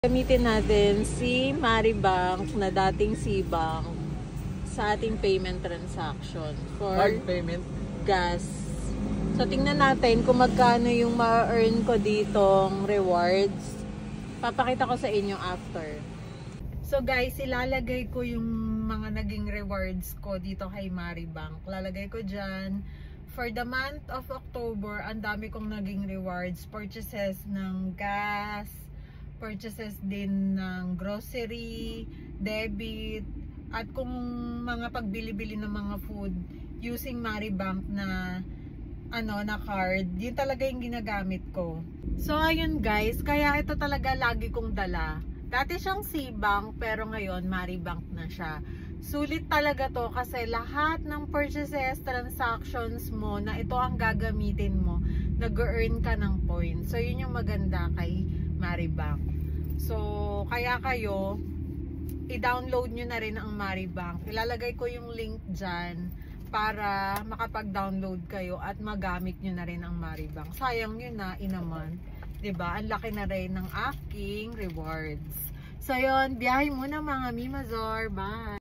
Gamitin natin si Maribank na dating Cbank sa ating payment transaction for Card payment. gas. So tingnan natin kung magkano yung ma-earn ko ditong rewards. Papakita ko sa inyo after. So guys, ilalagay ko yung mga naging rewards ko dito kay Maribank. Lalagay ko dyan. For the month of October, ang dami kong naging rewards. Purchases ng gas, purchases din ng grocery, debit, at kung mga pagbili-bili ng mga food using Maribank na na card, yun talaga yung ginagamit ko. So ayun guys, kaya ito talaga lagi kong dala. Dati siyang Cbank pero ngayon Maribank na siya. Sulit talaga to kasi lahat ng purchases, transactions mo na ito ang gagamitin mo, nag-earn ka ng points. So yun yung maganda kay Maribank. So kaya kayo i-download nyo na rin ang Maribank. Ilalagay ko yung link dyan para makapag-download kayo at magamit nyo na rin ang Maribank. Sayang yun na, inaman. 'Di ba? Ang laki na rin ng aking rewards. So yun, biyahe muna mga Mimazor. Bye!